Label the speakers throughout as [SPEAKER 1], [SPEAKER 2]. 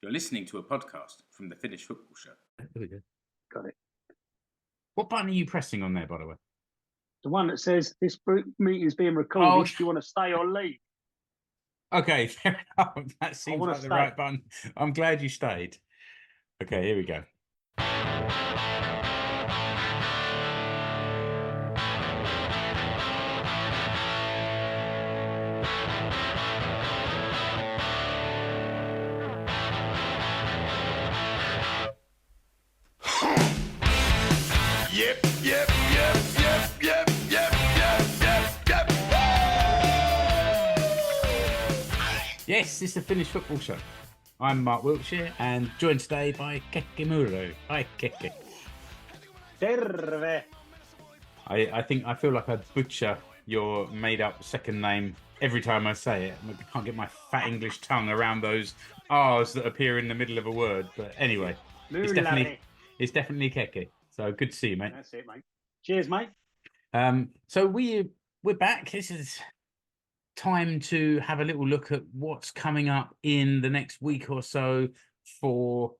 [SPEAKER 1] You're listening to a podcast from the Finnish football show.
[SPEAKER 2] There we go.
[SPEAKER 3] Got it.
[SPEAKER 2] What button are you pressing on there, by the way?
[SPEAKER 3] The one that says this meeting is being recorded.
[SPEAKER 2] Oh.
[SPEAKER 3] Do you want to stay or leave?
[SPEAKER 2] Okay, fair enough. That seems
[SPEAKER 3] wanna
[SPEAKER 2] like the
[SPEAKER 3] stay.
[SPEAKER 2] right button. I'm glad you stayed. Okay, here we go.
[SPEAKER 4] Yep.
[SPEAKER 2] Yes, it's the Finnish football show. I'm Mark Wiltshire and joined today by Keke Muro. Hi, Keke.
[SPEAKER 3] Terve.
[SPEAKER 2] I feel like I butcher your made-up second name every time I say it. I can't get my fat English tongue around those R's that appear in the middle of a word. But anyway, it's definitely Keke. So good to see you, mate.
[SPEAKER 3] That's it, mate. Cheers, mate.
[SPEAKER 2] So we're back. This is time to have a little look at what's coming up in the next week or so for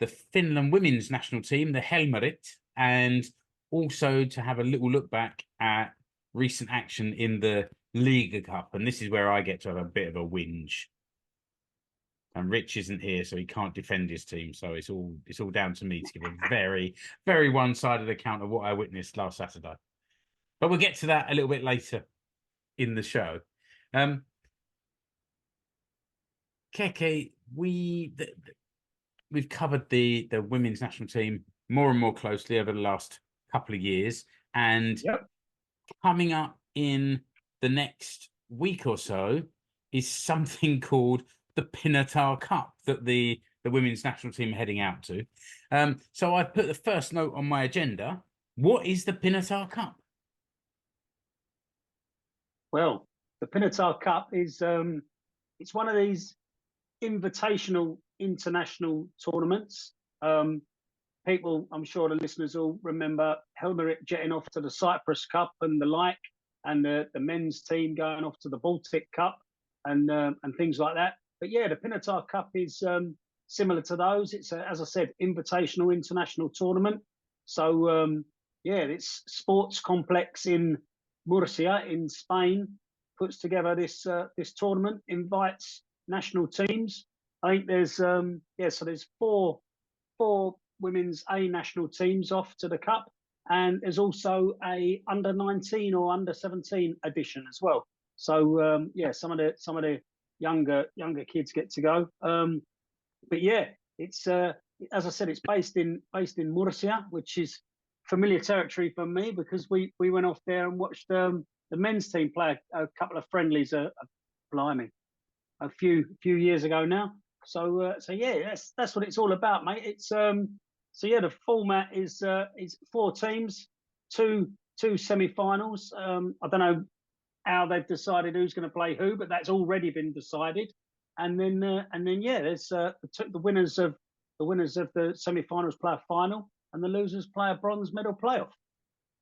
[SPEAKER 2] the Finland women's national team, the Helmarit, and also to have a little look back at recent action in the Liigacup. And this is where I get to have a bit of a whinge. And Rich isn't here, so he can't defend his team. So it's all down to me to give a very, very one-sided account of what I witnessed last Saturday. But we'll get to that a little bit later in the show. Keke, we've covered the women's national team more and more closely over the last couple of years, and coming up in the next week or so is something called the Pinatar Cup that the women's national team are heading out to. So I've put the first note on my agenda. What is the Pinatar Cup?
[SPEAKER 3] Well, the Pinatar Cup is it's one of these invitational international tournaments. People, I'm sure the listeners all remember Helmarit jetting off to the Cyprus Cup and the like, and the men's team going off to the Baltic Cup and things like that. But yeah, the Pinatar Cup is similar to those. It's as I said, invitational international tournament. So it's sports complex in Mucia in Spain puts together this tournament, invites national teams. I think there's so there's four women's A national teams off to the cup, and there's also a under 19 or under 17 edition as well. So some of the younger kids get to go. But yeah, it's as I said, it's based in Mucia, which is familiar territory for me because we went off there and watched the men's team play a couple of friendlies. Blimey, a few years ago now. So yeah, that's what it's all about, mate. It's the format is four teams, two semi-finals. I don't know how they've decided who's going to play who, but that's already been decided. And then there's the winners of the semi-finals play a final, and the losers play a bronze medal playoff.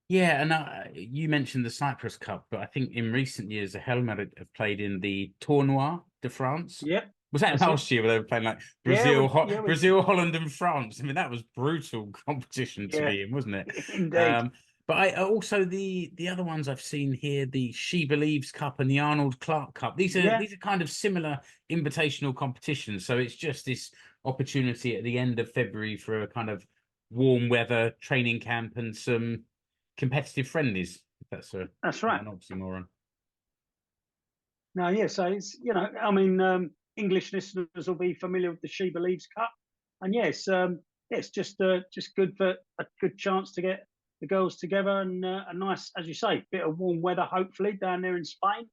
[SPEAKER 3] Yeah,
[SPEAKER 2] and you mentioned the Cyprus Cup, but I think in recent years the Helmarit have played in the Tournoi de France.
[SPEAKER 3] Yeah.
[SPEAKER 2] Was that last year where they were playing like Brazil, Brazil, Holland, and France? I mean, that was brutal competition to be in, wasn't it?
[SPEAKER 3] Indeed.
[SPEAKER 2] But I also the other ones I've seen here, the She Believes Cup and the Arnold Clark Cup. These are kind of similar invitational competitions. So it's just this opportunity at the end of February for a kind of warm weather training camp and some competitive friendlies. That's right. An oxymoron.
[SPEAKER 3] No, yeah. So it's English listeners will be familiar with the She Believes Cup, and yes, it's just good for a good chance to get the girls together and a nice, as you say, bit of warm weather, hopefully down there in Spain,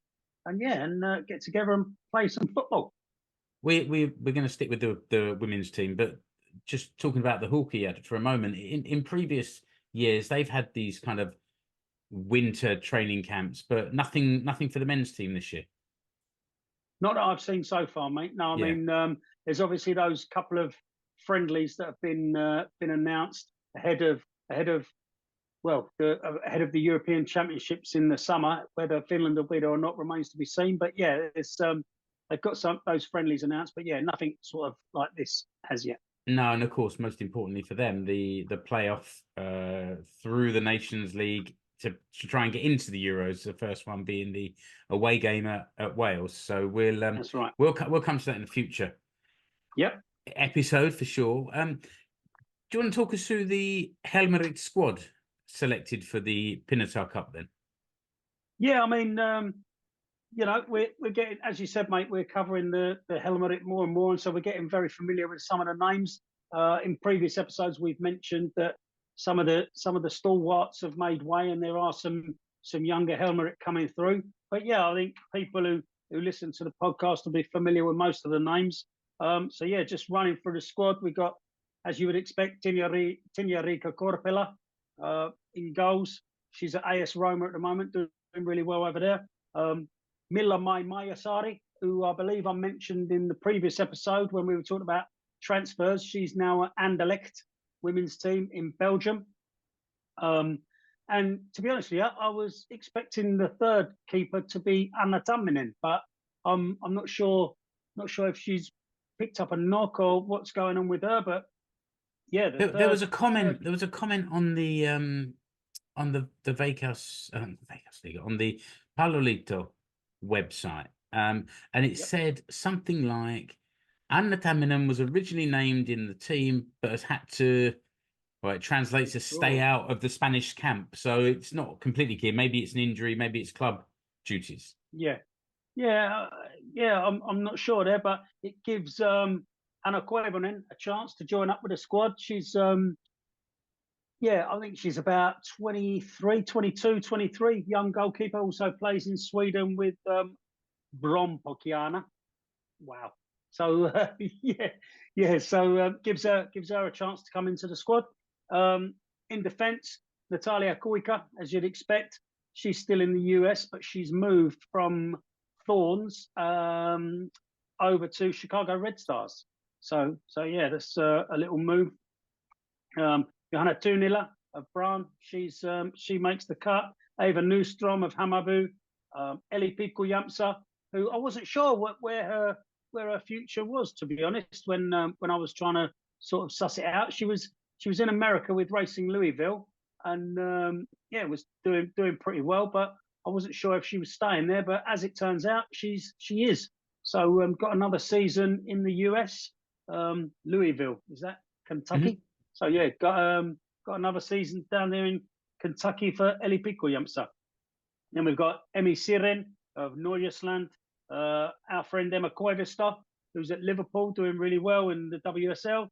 [SPEAKER 3] and get together and play some football.
[SPEAKER 2] We're going to stick with the women's team, but just talking about the hockey for a moment. In previous years, they've had these kind of winter training camps, but nothing for the men's team this year.
[SPEAKER 3] Not that I've seen so far, mate. No, I mean, there's obviously those couple of friendlies that have been announced ahead of the European Championships in the summer. Whether Finland will be there or not remains to be seen. But yeah, they've got some those friendlies announced, but yeah, nothing sort of like this as yet.
[SPEAKER 2] No, and of course, most importantly for them, the playoff through the Nations League to try and get into the Euros. The first one being the away game at Wales. So
[SPEAKER 3] That's right.
[SPEAKER 2] We'll come to that in the future.
[SPEAKER 3] Yep.
[SPEAKER 2] Episode for sure. Do you want to talk us through the Helmarit squad selected for the Pinatar Cup then?
[SPEAKER 3] Yeah, I mean, we're getting, as you said, mate, we're covering the Helmarit more and more, and so we're getting very familiar with some of the names. In previous episodes, we've mentioned that some of the stalwarts have made way, and there are some younger Helmarit coming through. But yeah, I think people who listen to the podcast will be familiar with most of the names. So yeah, just running through the squad, we got, as you would expect, Tinja-Riikka Korpela in goals. She's at AS Roma at the moment, doing really well over there. Milla-Mai Majasari, who I believe I mentioned in the previous episode when we were talking about transfers. She's now at Anderlecht women's team in Belgium. And to be honest with you, I was expecting the third keeper to be Anna Tamminen, but I'm not sure if she's picked up a knock or what's going on with her. But yeah,
[SPEAKER 2] there was a comment. There was a comment on the Veikkaus League, on the Palloliitto website, and it said something like Anna Tamminen was originally named in the team, but has had to. Well, it translates to stay out of the Spanish camp, so it's not completely clear. Maybe it's an injury, maybe it's club duties.
[SPEAKER 3] I'm not sure there, but it gives Anna Koivunen a chance to join up with the squad. She's I think she's about 23, young goalkeeper. Also plays in Sweden with Brompokiana. Wow. So so gives her a chance to come into the squad. In defence, Natalia Kuika, as you'd expect, she's still in the US, but she's moved from Thorns over to Chicago Red Stars. So yeah, that's a little move. Johanna Tunila of Bran, she makes the cut. Eva Nystrom of Hammarby, Eli Pikku-Jampsa, who I wasn't sure where her future was, to be honest, when I was trying to sort of suss it out. She was in America with Racing Louisville, and was doing pretty well, but I wasn't sure if she was staying there. But as it turns out, she is. So got another season in the US, Louisville, is that Kentucky? Mm-hmm. So yeah, got another season down there in Kentucky for Eli Pikku-Jampsa. Then we've got Emmy Siren of Norgesland, our friend Emma Koivisto, who's at Liverpool doing really well in the WSL.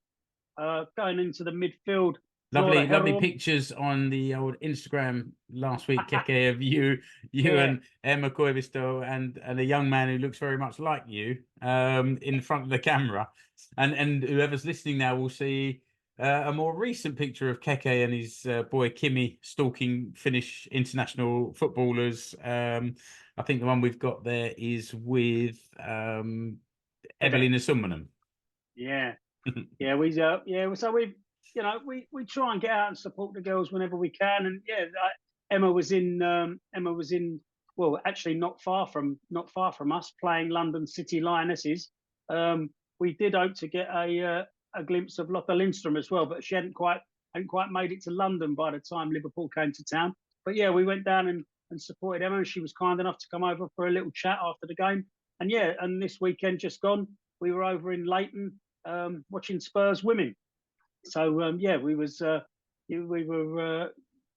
[SPEAKER 3] Going into the midfield.
[SPEAKER 2] Lovely pictures on the old Instagram last week, Keke, of you and Emma Koivisto and a young man who looks very much like you in front of the camera. And whoever's listening now will see a more recent picture of Keke and his boy Kimi stalking Finnish international footballers. I think the one we've got there is with Evelina Summanen.
[SPEAKER 3] Yeah. So we try and get out and support the girls whenever we can, and Emma was in well, actually not far from us, playing London City Lionesses. We did hope to get a glimpse of Lotta Lindstrom as well, but she hadn't quite made it to London by the time Liverpool came to town. But yeah, we went down and supported Emma, and she was kind enough to come over for a little chat after the game. And and this weekend just gone, we were over in Leighton watching Spurs women. So we were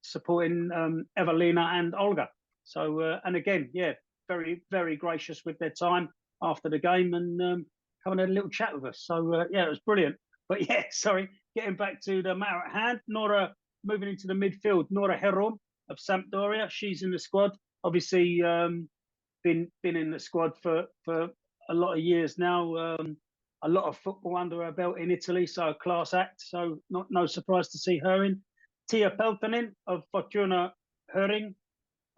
[SPEAKER 3] supporting Evelina and Olga. So and again, very, very gracious with their time after the game and come and had a little chat with us. So it was brilliant. But getting back to the matter at hand, Nora moving into the midfield. Nora Heron of Sampdoria, she's in the squad. Obviously, been in the squad for a lot of years now. A lot of football under her belt in Italy, so a class act. So no surprise to see her in. Tia Peltonen of Fortuna Höring,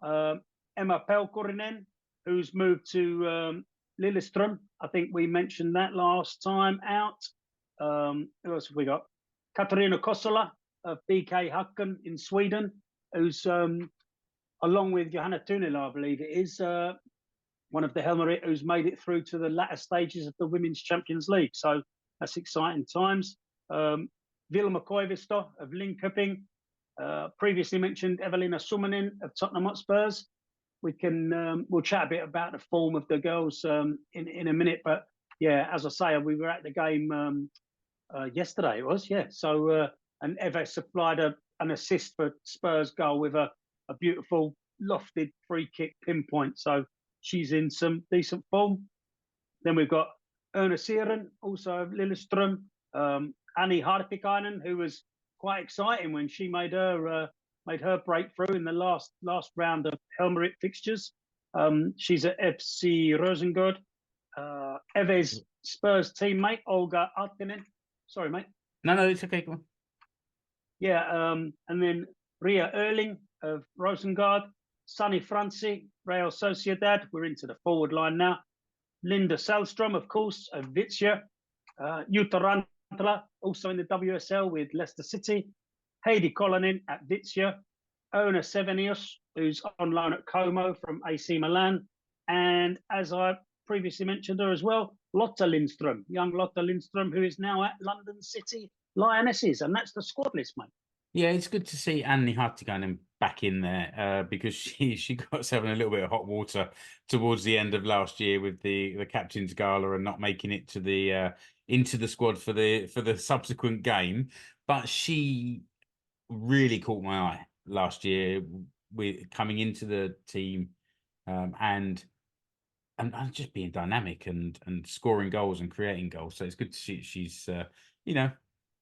[SPEAKER 3] Emma Pelkurinen, who's moved to Lillestrøm. I think we mentioned that last time out. Who else have we got? Katarina Kosola of BK Häcken in Sweden, who's along with Johanna Tunila, I believe it is, one of the Helmarit who's made it through to the latter stages of the Women's Champions League. So that's exciting times. Vilma Koivisto of Liigacup, previously mentioned Evelina Summanen of Tottenham Hotspurs. We'll chat a bit about the form of the girls in a minute, but yeah, as I say, we were at the game yesterday. It was, yeah. So and Eva supplied an assist for Spurs goal with a beautiful lofted free kick pinpoint. So she's in some decent form. Then we've got Erna Siren, also of Lillestrøm. Annie Hartikainen, who was quite exciting when she made her breakthrough in the last round of Helmarit fixtures. She's at FC Rosengård. Eve's Spurs teammate, Olga Alkinen. Sorry, mate.
[SPEAKER 2] No, it's okay. Go on.
[SPEAKER 3] Yeah, and then Ria Erling of Rosengård. Sunny Franci, Real Sociedad. We're into the forward line now. Linda Salstrom, of course, of Vicia. Jutta Rantala, also in the WSL with Leicester City. Heidi Kolonen at Vicia. Ona Sevenius, who's on loan at Como from AC Milan. And as I previously mentioned her as well, Lotta Lindström, young Lotta Lindström, who is now at London City Lionesses. And that's the squad list, mate.
[SPEAKER 2] Yeah, it's good to see Annie Hartikainen back in there because she got herself in a little bit of hot water towards the end of last year with the captain's gala and not making it to the into the squad for the subsequent game. But she really caught my eye last year with coming into the team and just being dynamic and scoring goals and creating goals. So it's good to see she's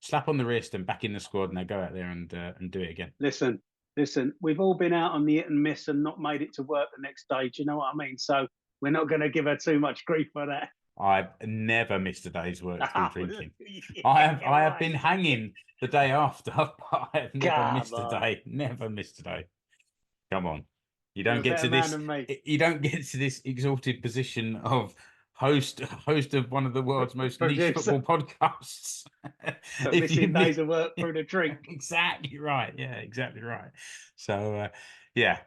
[SPEAKER 2] slap on the wrist and back in the squad, and they go out there and do it again.
[SPEAKER 3] Listen, we've all been out on the hit and miss and not made it to work the next day. Do you know what I mean? So we're not going to give her too much grief for that.
[SPEAKER 2] I've never missed a day's work through drinking. I have been hanging the day after, but I have never missed a day. Never missed a day. Come on. You don't get to this. You don't get to this exalted position of host of one of the world's most niche football podcasts.
[SPEAKER 3] Missing days of work through the drink.
[SPEAKER 2] Exactly right. Yeah, exactly right. So yeah.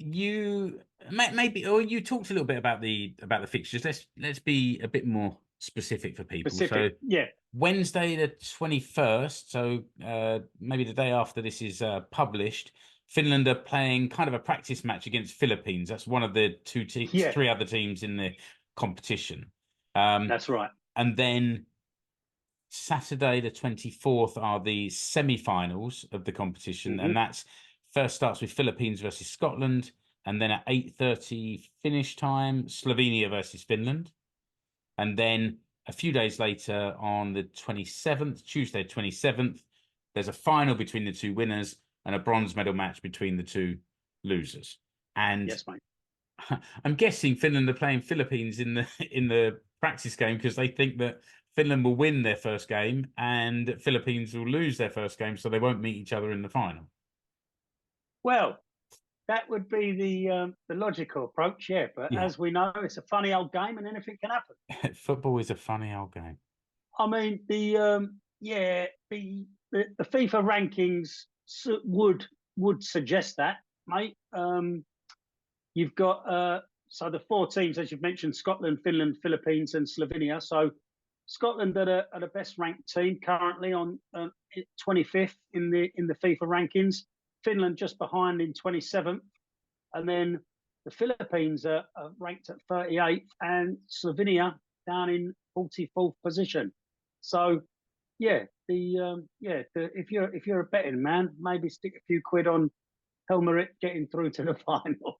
[SPEAKER 2] You you talked a little bit about the fixtures. Let's be a bit more specific for people. So
[SPEAKER 3] yeah.
[SPEAKER 2] Wednesday the 21st, so maybe the day after this is published, Finland are playing kind of a practice match against Philippines. That's one of the three other teams in the competition.
[SPEAKER 3] That's right.
[SPEAKER 2] And then Saturday the 24th are the semi-finals of the competition, and that's first starts with Philippines versus Scotland, and then at 8:30 Finnish time, Slovenia versus Finland, and then a few days later on the 27th, Tuesday 27th, there's a final between the two winners and a bronze medal match between the two losers. And
[SPEAKER 3] yes, mate.
[SPEAKER 2] I'm guessing Finland are playing Philippines in the practice game because they think that Finland will win their first game and Philippines will lose their first game, so they won't meet each other in the final.
[SPEAKER 3] Well, that would be the logical approach, yeah. But as we know, it's a funny old game, and anything can happen.
[SPEAKER 2] Football is a funny old game.
[SPEAKER 3] I mean, the FIFA rankings would suggest that, mate. You've got so the four teams, as you've mentioned: Scotland, Finland, Philippines, and Slovenia. So Scotland are the best ranked team currently on 25th in the FIFA rankings. Finland just behind in 27th, and then the Philippines are ranked at 38th, and Slovenia down in 44th position. So, yeah, if you're a betting man, maybe stick a few quid on Helmarit getting through to the final.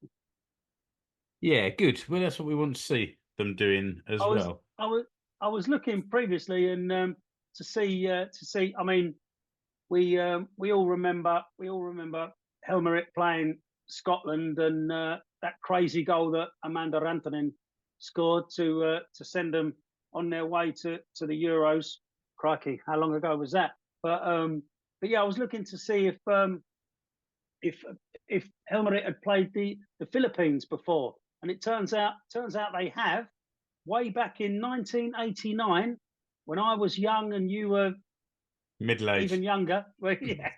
[SPEAKER 2] Yeah, good. Well, that's what we want to see them doing as well.
[SPEAKER 3] I was looking previously and to see. I mean, we all remember Helmarit playing Scotland and that crazy goal that Amanda Rantanen scored to send them on their way to the Euros. Crikey, how long ago was that? But yeah, I was looking to see if Helmarit had played the Philippines before, and it turns out they have. Way back in 1989, when I was young and you were
[SPEAKER 2] middle-aged,
[SPEAKER 3] even younger. Well, yeah.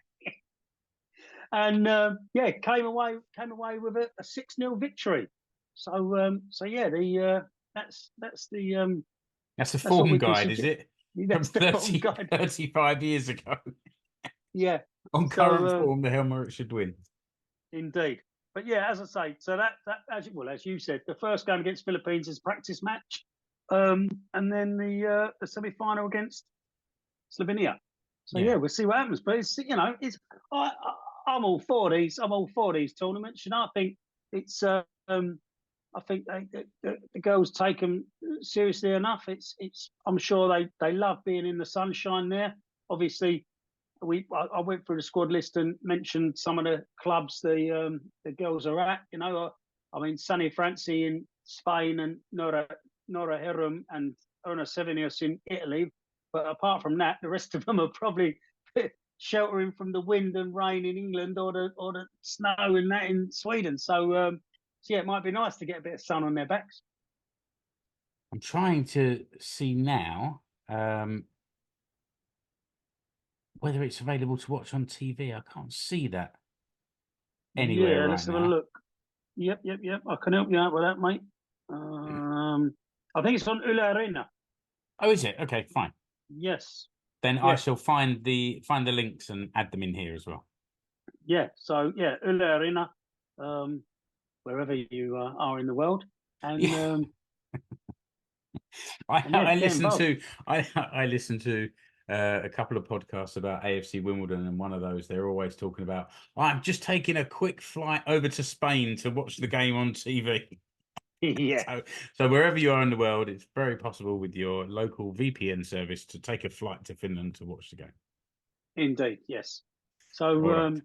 [SPEAKER 3] and came away with a 6-0 victory. So yeah, that's the
[SPEAKER 2] That's a
[SPEAKER 3] that's what
[SPEAKER 2] form
[SPEAKER 3] we can
[SPEAKER 2] guide, is
[SPEAKER 3] suggest.
[SPEAKER 2] it? From
[SPEAKER 3] That's the form guide.
[SPEAKER 2] 35 years ago.
[SPEAKER 3] Yeah.
[SPEAKER 2] On current form, the Helmarit should win.
[SPEAKER 3] Indeed. But yeah, as I say, so that as you said, the first game against Philippines is practice match, and then the semi-final against Slovenia. So yeah, we'll see what happens. But it's I'm all for these. I'm all for these tournaments. I think it's I think the girls take them seriously enough. I'm sure they love being in the sunshine there. Obviously, I went through the squad list and mentioned some of the clubs the girls are at. I mean, Sunny Franci in Spain and Nora Herum and Ona Sevenius in Italy. But apart from that, the rest of them are probably sheltering from the wind and rain in England or the snow and that in Sweden. So yeah, it might be nice to get a bit of sun on their backs.
[SPEAKER 2] I'm trying to see now whether it's available to watch on TV. I can't see that anywhere right
[SPEAKER 3] let's have
[SPEAKER 2] now.
[SPEAKER 3] a look. Yep. I can help you out with that, mate. I think it's on Yle Arena.
[SPEAKER 2] Oh, is it? Okay, fine.
[SPEAKER 3] Yes.
[SPEAKER 2] Then I shall find the links and add them in here as well.
[SPEAKER 3] Yeah. So yeah, Yle Arena, wherever you are in the world, and
[SPEAKER 2] I listen to a couple of podcasts about AFC Wimbledon, and one of those they're always talking about, I'm just taking a quick flight over to Spain to watch the game on TV.
[SPEAKER 3] Yeah.
[SPEAKER 2] So wherever you are in the world, it's very possible with your local VPN service to take a flight to Finland to watch the game.
[SPEAKER 3] Indeed, yes. So
[SPEAKER 2] right.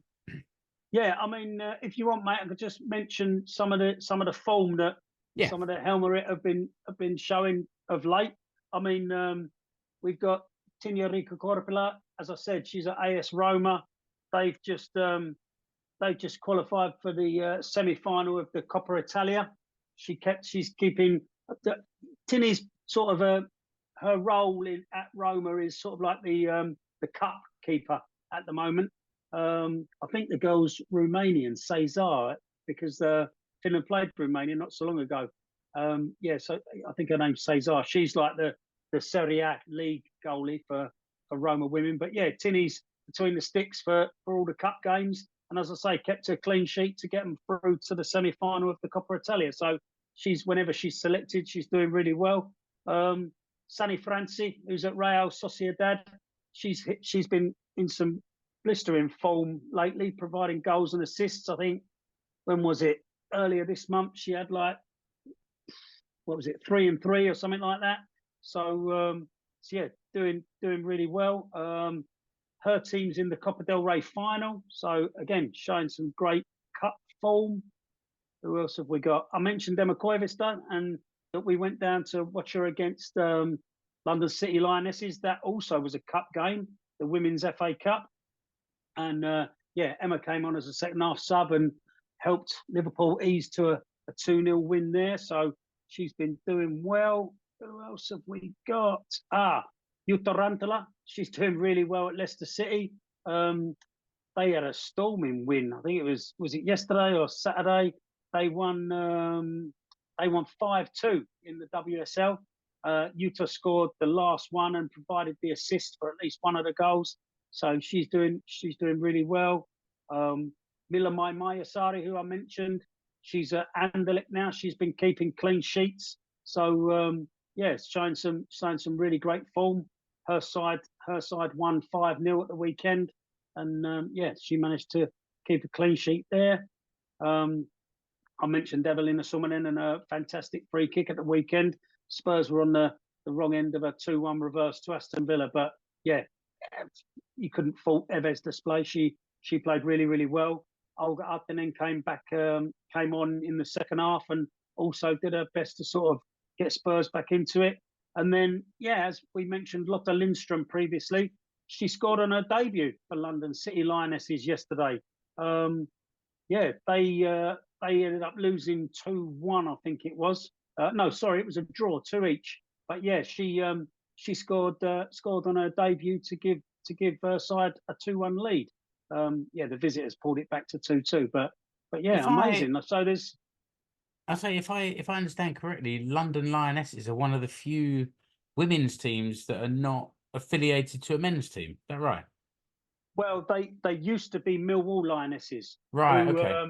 [SPEAKER 3] yeah, I mean, if you want, mate, I could just mention some of the form that some of the Helmarit have been showing of late. I mean, we've got Tinja Riikka Korpela. As I said, she's at AS Roma. They've just qualified for the semi-final of the Coppa Italia. She's keeping Tinny's sort of her role at Roma is sort of like the cup keeper at the moment. I think the girl's Romanian, Cesar, because Finland played Romania not so long ago. So I think her name's Cesar. She's like the Serie A league goalie for Roma women. But yeah, Tinny's between the sticks for all the cup games. And as I say, kept a clean sheet to get them through to the semi-final of the Coppa Italia. So whenever she's selected, she's doing really well. Sunny Franci, who's at Real Sociedad, she's been in some blistering form lately, providing goals and assists. I think, when was it? Earlier this month, she had 3 and 3 or something like that. So yeah, doing really well. Her team's in the Copa del Rey final. So again, showing some great cup form. Who else have we got? I mentioned Emma Koivisto, and that we went down to watch her against London City Lionesses. That also was a cup game, the Women's FA Cup. And Emma came on as a second half sub and helped Liverpool ease to a 2-0 win there. So she's been doing well. Who else have we got? Jutta Rantala. She's doing really well at Leicester City. They had a storming win. I think it was it yesterday or Saturday? They won 5-2 in the WSL. Jutta scored the last one and provided the assist for at least one of the goals. So she's doing really well. Mila Mayasari, who I mentioned, she's at Anderlecht now. She's been keeping clean sheets. So it's showing some really great form. Her side won 5-0 at the weekend, and she managed to keep a clean sheet there. I mentioned Evelina Summanen and a fantastic free kick at the weekend. Spurs were on the wrong end of a 2-1 reverse to Aston Villa, but yeah, you couldn't fault Eve's display. She played really, really well. Olga Artinen came on in the second half and also did her best to sort of get Spurs back into it. And then, as we mentioned, Lotta Lindström previously, she scored on her debut for London City Lionesses yesterday. They ended up losing 2-1, I think it was. No, sorry, it was a draw, 2 each. But yeah, she scored on her debut to give her side a 2-1 lead. the visitors pulled it back to 2-2. But yeah,
[SPEAKER 2] If
[SPEAKER 3] amazing. So
[SPEAKER 2] I say if I understand correctly, London Lionesses are one of the few women's teams that are not affiliated to a men's team. Is that right?
[SPEAKER 3] well, they used to be Millwall Lionesses,
[SPEAKER 2] Right. Okay.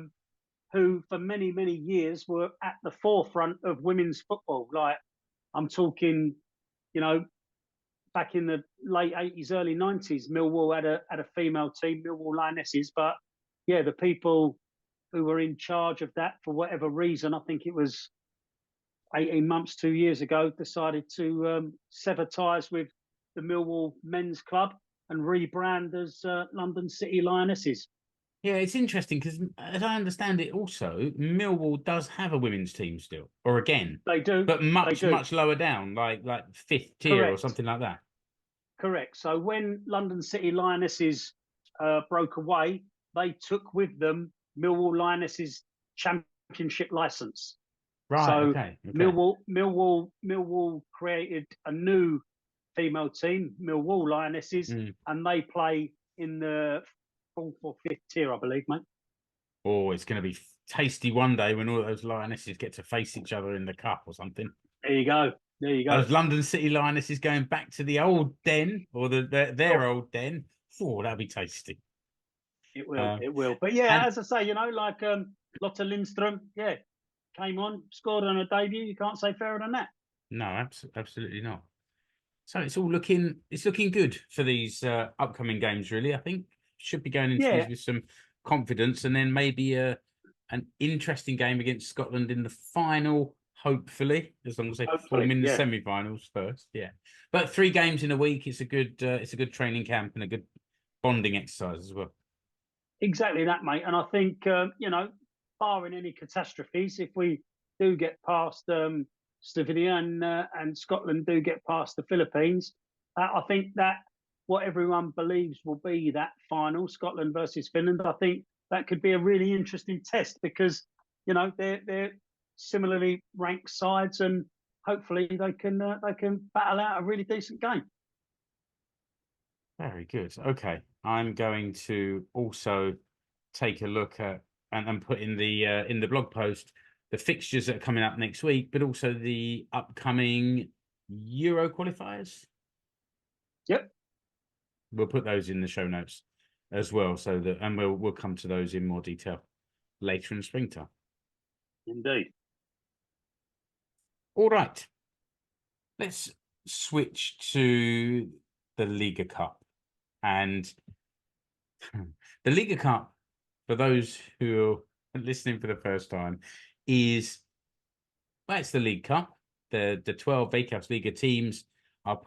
[SPEAKER 3] who for many years were at the forefront of women's football. Like I'm talking, you know, back in the late 80s, early 90s, Millwall had a female team, Millwall Lionesses. But yeah, the people who were in charge of that, for whatever reason, I think it was 18 months, 2 years ago, decided to sever ties with the Millwall Men's Club and rebrand as London City Lionesses.
[SPEAKER 2] Yeah, it's interesting because, as I understand it, also Millwall does have a women's team still, or again,
[SPEAKER 3] They do,
[SPEAKER 2] but
[SPEAKER 3] they do.
[SPEAKER 2] much lower down, like fifth tier or
[SPEAKER 3] Correct.
[SPEAKER 2] something like that.
[SPEAKER 3] Correct. So when London City Lionesses broke away, they took with them Millwall Lionesses Championship license.
[SPEAKER 2] Right.
[SPEAKER 3] So
[SPEAKER 2] Okay.
[SPEAKER 3] Millwall created a new female team, Millwall Lionesses, and they play in the fourth or fifth tier, I believe, mate.
[SPEAKER 2] Oh, it's going to be tasty one day when all those Lionesses get to face each other in the cup or something.
[SPEAKER 3] There you go. There you go.
[SPEAKER 2] Those London City Lionesses going back to the old den or their old den. Oh, that'd be tasty.
[SPEAKER 3] It will. It will. But yeah,
[SPEAKER 2] and,
[SPEAKER 3] as I say, you know, like Lotta Lindstrom, yeah, came on, scored on her debut. You can't say fairer than that.
[SPEAKER 2] No, absolutely not. So it's looking good for these upcoming games. Really, I think should be going into these with some confidence, and then maybe an interesting game against Scotland in the final. Hopefully, as long as they perform in the semi-finals first. Yeah, but 3 games in a week. It's a good training camp and a good bonding exercise as well.
[SPEAKER 3] Exactly that, mate. And I think you know, barring any catastrophes, if we do get past Slovenia and Scotland do get past the Philippines, I think that what everyone believes will be that final, Scotland versus Finland, I think that could be a really interesting test because, you know, they're similarly ranked sides and hopefully they can battle out a really decent game.
[SPEAKER 2] Very good. Okay, I'm going to also take a look at and put in the blog post the fixtures that are coming up next week, but also the upcoming Euro qualifiers.
[SPEAKER 3] Yep.
[SPEAKER 2] We'll put those in the show notes as well, so that and we'll come to those in more detail later in springtime.
[SPEAKER 3] Indeed.
[SPEAKER 2] All right. Let's switch to the Liigacup. And the Liigacup, for those who are listening for the first time, it's the League Cup. The 12 Veikkausliiga teams are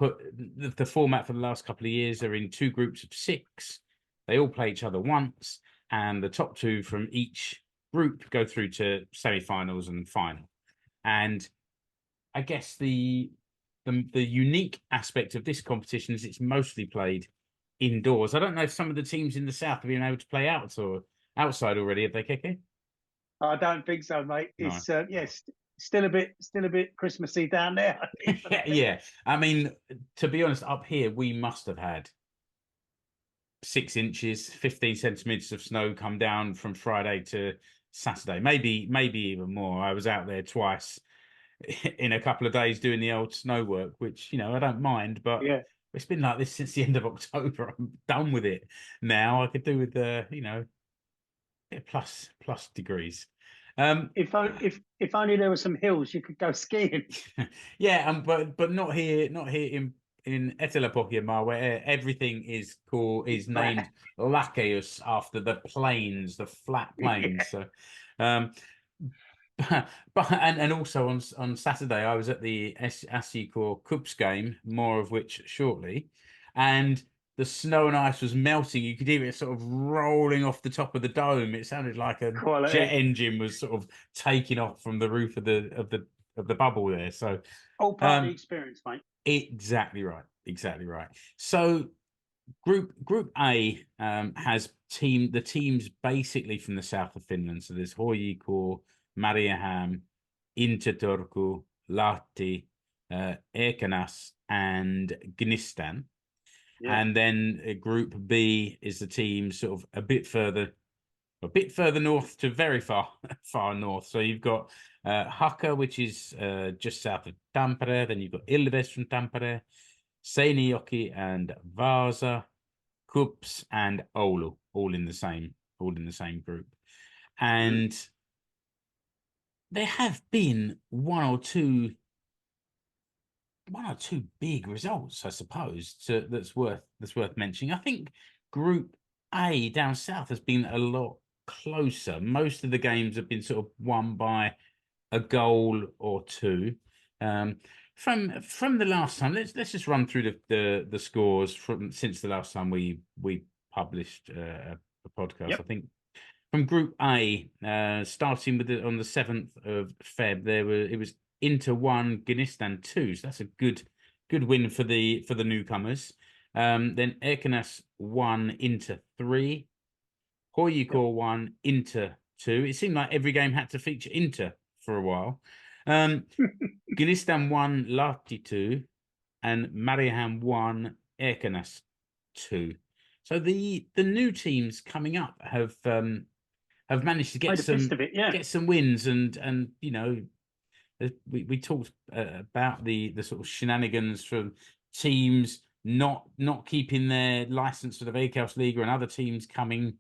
[SPEAKER 2] the format for the last couple of years are in 2 groups of 6. They all play each other once, and the top 2 from each group go through to semi-finals and final. And I guess the unique aspect of this competition is it's mostly played indoors. I don't know if some of the teams in the south have been able to play outside already. Have they, Keke?
[SPEAKER 3] I don't think so, mate.
[SPEAKER 2] No.
[SPEAKER 3] It's yes, still a bit Christmassy down there.
[SPEAKER 2] Yeah. I mean, to be honest, up here we must have had 6 inches, 15 centimeters of snow come down from Friday to Saturday, maybe even more. I was out there twice in a couple of days doing the old snow work, which, you know, I don't mind, but it's been like this since the end of October. I'm done with it now. I could do with you know, plus degrees.
[SPEAKER 3] If only there were some hills you could go skiing.
[SPEAKER 2] Yeah, but not here in Etelä-Pohjanmaa, where everything is named Lakeus after the plains, the flat plains. So but and also on Saturday I was at the KuPS game, more of which shortly, and the snow and ice was melting. You could hear it sort of rolling off the top of the dome. It sounded like a jet engine was sort of taking off from the roof of the bubble there. So
[SPEAKER 3] all part of the experience, mate.
[SPEAKER 2] Exactly right. So Group A has the teams basically from the south of Finland. So there's HJK, Mariehamn, Turku, Lahti, Ekenas, and Gnistan.
[SPEAKER 3] Yeah.
[SPEAKER 2] And then Group B is the team sort of a bit further north to very far north. So you've got Haka, which is just south of Tampere. Then you've got Ilves from Tampere, Seinäjoki and Vaasa, KuPS and Oulu, all in the same group. And there have been one or two big results, I suppose, that's worth mentioning. I think Group A down south has been a lot closer. Most of the games have been sort of won by a goal or two. From the last time, let's just run through the scores from since the last time we published a podcast.
[SPEAKER 3] Yep.
[SPEAKER 2] I think from Group A, starting with on the 7th of Feb, it was Inter 1, Guinistan 2. So that's a good win for the newcomers. Then Erkenas 1, Inter 3, Hoyikor 1, Inter 2. It seemed like every game had to feature Inter for a while. Guinistan 1, Lahti 2, and Mariehamn 1, Erkenas 2. So the new teams coming up have managed to get some wins, and you know, we talked about the sort of shenanigans from teams not keeping their license for the Veikkausliiga and other teams coming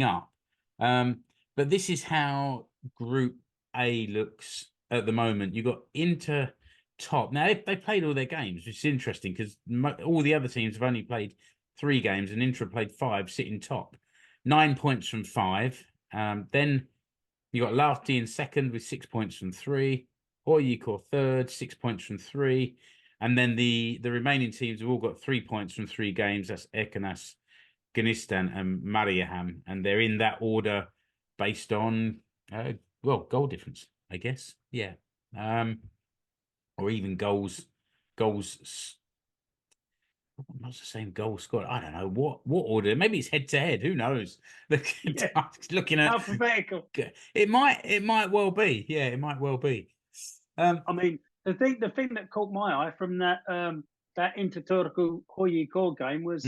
[SPEAKER 2] up. But this is how Group A looks at the moment. You've got Inter top. Now they played all their games, which is interesting because all the other teams have only played 3 games and Inter played 5, sitting top. 9 points from 5. Then you got Lahti in second with 6 points from 3. Hoyikor third, 6 points from 3. And then the remaining teams have all got 3 points from 3 games. That's Erkenas, Guinistan and Mariehamn. And they're in that order based on, goal difference, I guess. Yeah. Or even goals. What's the same goal scored? I don't know what order. Maybe it's head to head. Who knows? Looking at
[SPEAKER 3] alphabetical.
[SPEAKER 2] It might well be. Yeah, it might well be.
[SPEAKER 3] I mean, the thing that caught my eye from that Inter Turku Hoyikor game was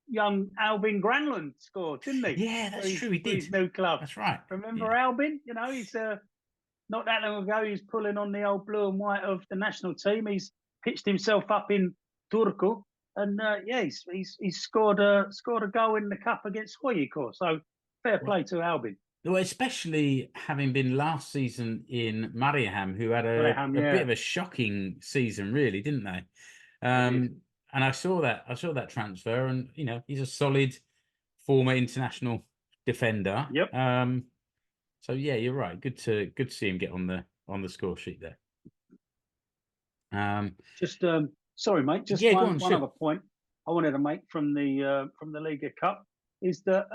[SPEAKER 3] young Albin Granlund scored, didn't he?
[SPEAKER 2] Yeah, that's true. He did.
[SPEAKER 3] His new club.
[SPEAKER 2] That's right.
[SPEAKER 3] Remember Albin? You know, he's not that long ago. He was pulling on the old blue and white of the national team. He's pitched himself up in Turku, and he's scored a goal in the cup against Hoyikor. So fair play to Albin.
[SPEAKER 2] Well, especially having been last season in Mariehamn, who had a bit of a shocking season, really, didn't they? And I saw that transfer, and you know, he's a solid former international defender.
[SPEAKER 3] Yep.
[SPEAKER 2] So yeah, you're right. Good to see him get on the score sheet there.
[SPEAKER 3] Sorry, mate. Just one other point I wanted to make from the Liigacup is that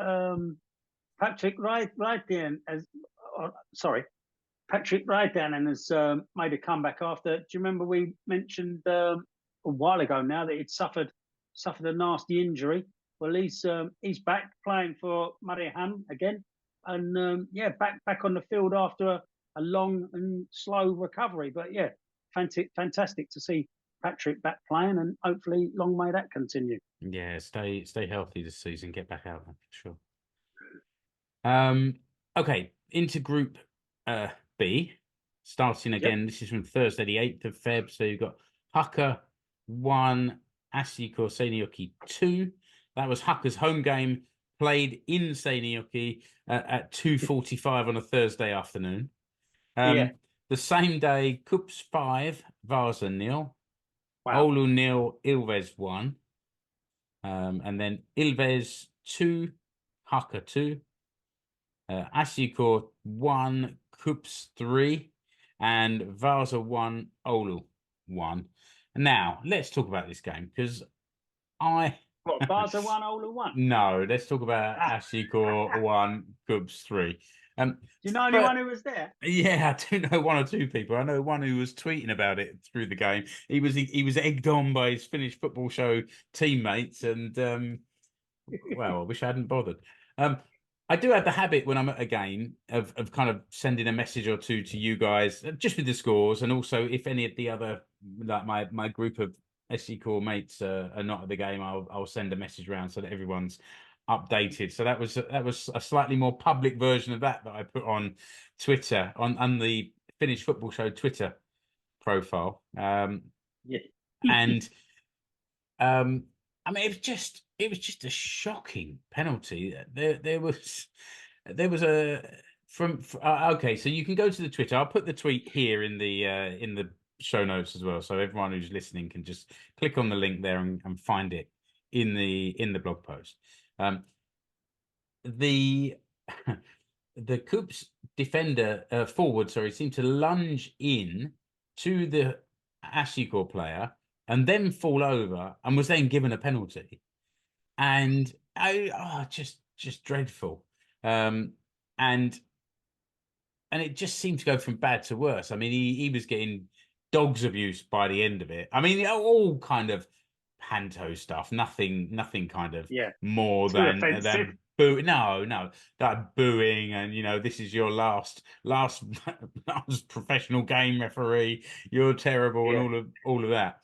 [SPEAKER 3] Patrick Raitanen has made a comeback after. Do you remember we mentioned a while ago now that he'd suffered a nasty injury? Well, he's back playing for Mariehamn again, and back on the field after a long and slow recovery. But yeah, fantastic to see Patrick back playing, and hopefully long may that continue.
[SPEAKER 2] Yeah, stay healthy this season, get back out there for sure. Okay, into Group B, starting again. Yep. This is from Thursday, the 8th of Feb. So you've got Haka 1, Asiko Seinäjoki 2. That was Haka's home game, played in Seinäjoki at 2:45 on a Thursday afternoon. The same day, KuPS 5, Vaasa 0, Oulu 0, Ilves 1, and then Ilves 2, Haka 2. Asiko 1, KuPS 3, and Vaasa 1, Oulu 1. Now, let's talk about this game, because
[SPEAKER 3] Vaasa 1, Oulu 1?
[SPEAKER 2] No, let's talk about Asiko 1, KuPS 3.
[SPEAKER 3] Do you know anyone who was there?
[SPEAKER 2] Yeah, I do know 1 or 2 people. I know one who was tweeting about it through the game. He was egged on by his Finnish football show teammates, and I wish I hadn't bothered. I do have the habit when I'm at a game of kind of sending a message or two to you guys, just with the scores, and also if any of the other, like my group of SC Core mates are not at the game, I'll send a message around so that everyone's updated. So that was a slightly more public version of that I put on Twitter on the Finnish Football Show Twitter profile.
[SPEAKER 3] Yeah.
[SPEAKER 2] And I mean, it was just a shocking penalty. There was a okay. So you can go to the Twitter. I'll put the tweet here in the show notes as well, so everyone who's listening can just click on the link there and find it in the blog post. The the KuPS defender forward, sorry, seemed to lunge in to the Ashikor player and then fall over and was then given a penalty. And just dreadful. And it just seemed to go from bad to worse. I mean, he was getting dog's abuse by the end of it. I mean, all kind of panto stuff, nothing kind of more
[SPEAKER 3] Too offensive.
[SPEAKER 2] boo. No, that booing and this is your last professional game, referee. You're terrible, and all of that.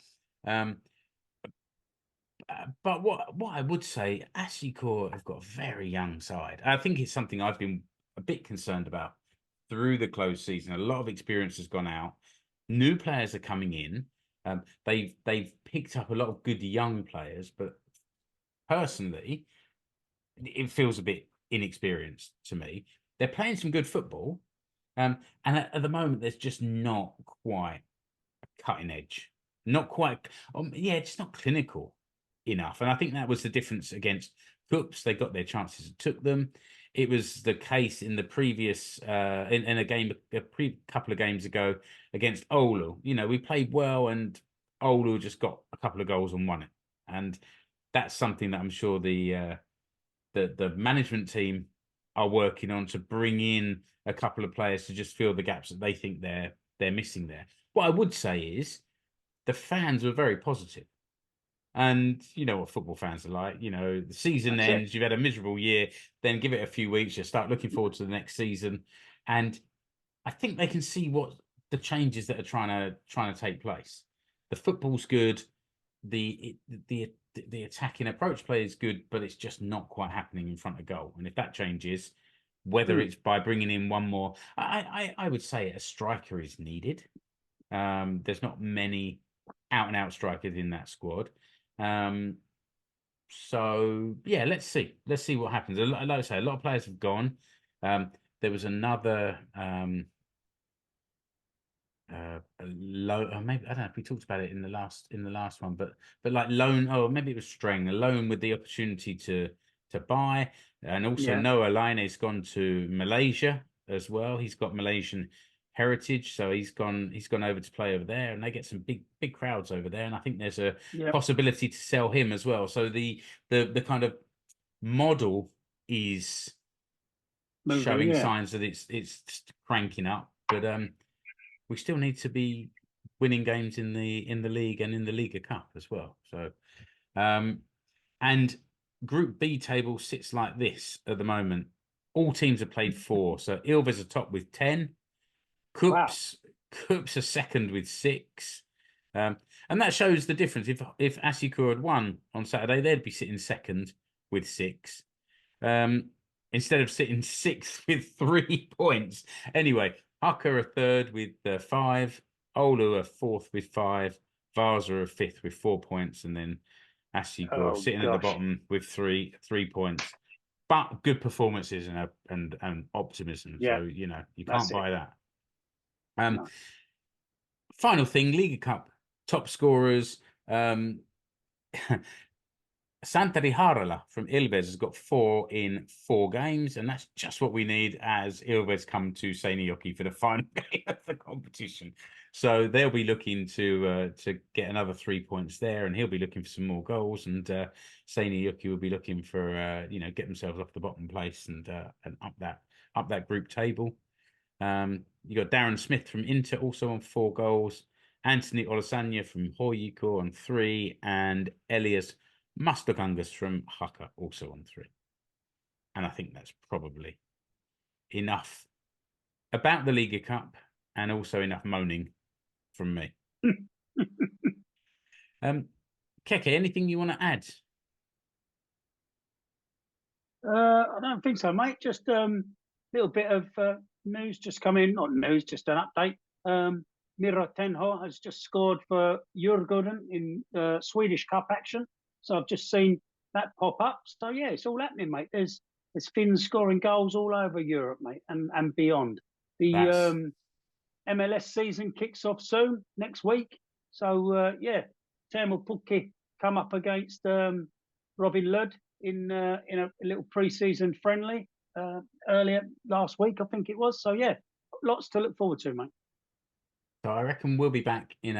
[SPEAKER 2] But what I would say, Ashikor have got a very young side. I think it's something I've been a bit concerned about through the closed season. A lot of experience has gone out. New players are coming in. They've picked up a lot of good young players, but personally, it feels a bit inexperienced to me. They're playing some good football, and at the moment, there's just not quite a cutting edge. Not quite, just not clinical enough. And I think that was the difference against KuPS. They got their chances and took them. It was the case in the previous in a game couple of games ago against Oulu. We played well and Oulu just got a couple of goals and won it. And that's something that I'm sure the management team are working on, to bring in a couple of players to just fill the gaps that they think they're missing there. What I would say is the fans were very positive. And you know what football fans are like. The season ends, you've had a miserable year, then give it a few weeks, you start looking forward to the next season. And I think they can see what the changes that are trying to take place. The football's good, the attacking approach play is good, but it's just not quite happening in front of goal. And if that changes, whether it's by bringing in one more, I would say a striker is needed. There's not many out-and-out strikers in that squad. So yeah, let's see what happens. Like I say, a lot of players have gone. There was another loan. Maybe I don't know if we talked about it in the last one, but like loan. Oh, maybe it was Strang, a loan with the opportunity to buy, and also Noah Line has gone to Malaysia as well. He's got Malaysian heritage, so he's gone over to play over there, and they get some big crowds over there. And I think there's a possibility to sell him as well. So the kind of model is showing signs that it's cranking up, but we still need to be winning games in the league and in the Liigacup as well. So and Group B table sits like this at the moment. All teams have played 4, so Ilves are top with 10. KuPS are second with 6. And that shows the difference. If Ashikor had won on Saturday, they'd be sitting second with 6. Instead of sitting 6th with 3 points. Anyway, Haka are third with 5. Oulu are 4th with 5. Vasa are 5th with 4 points. And then Ashikor sitting at the bottom with 3 points. But good performances and optimism. So, you can't buy that. Final thing, Liigacup top scorers. Santeri Harala from Ilves has got 4 in 4 games, and that's just what we need as Ilves come to Seinäjoki for the final game of the competition. So they'll be looking to get another 3 points there, and he'll be looking for some more goals, and Seinäjoki will be looking for get themselves off the bottom place and up that group table. You got Darren Smith from Inter also on 4 goals, Anthony Olasanya from Hoyiko on 3, and Elias Mustakangas from Haka also on 3. And I think that's probably enough about the Liigacup, and also enough moaning from me. Keke, anything you want to add?
[SPEAKER 3] I don't think so, mate. Just little bit of news just come in. Not news, just an update. Miro Tenho has just scored for Djurgården in Swedish Cup action. So I've just seen that pop up. So yeah, it's all happening, mate. There's Finns scoring goals all over Europe, mate, and beyond. The MLS season kicks off soon, next week. So yeah, Teemu Pukki come up against Robin Lod in a little pre-season friendly earlier last week, I think it was. So yeah, lots to look forward to, mate.
[SPEAKER 2] So I reckon we'll be back in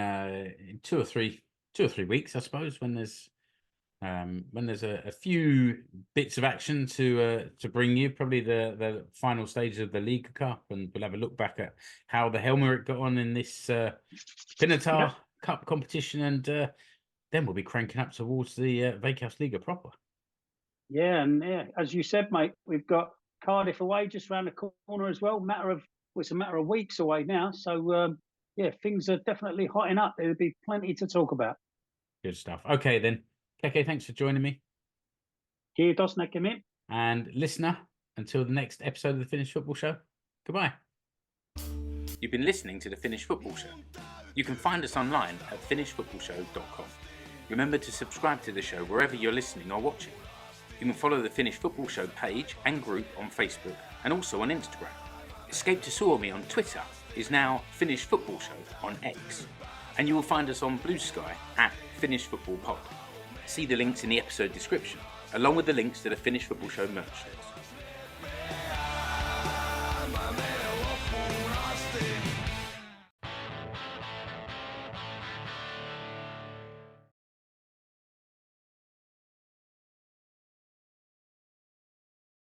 [SPEAKER 2] 2 or 3 weeks, I suppose, when there's a few bits of action to bring you. Probably the final stage of the Liigacup, and we'll have a look back at how the Helmarit got on in this Pinatar Cup competition, and then we'll be cranking up towards the Veikkausliiga proper.
[SPEAKER 3] Yeah, and as you said, mate, we've got Cardiff away just around the corner as well. It's a matter of weeks away now. So yeah, things are definitely hotting up. There'll be plenty to talk about.
[SPEAKER 2] Good stuff. Okay then, Keke, thanks for joining me.
[SPEAKER 3] Kiitos näkemiin.
[SPEAKER 2] And listener, until the next episode of the Finnish Football Show, goodbye.
[SPEAKER 1] You've been listening to the Finnish Football Show. You can find us online at finishfootballshow.com. Remember to subscribe to the show wherever you're listening or watching. You can follow the Finnish Football Show page and group on Facebook and also on Instagram. Escape to Suomi on Twitter is now Finnish Football Show on X. And you will find us on Blue Sky at Finnish Football Pod. See the links in the episode description, along with the links to the Finnish Football Show merch shirts.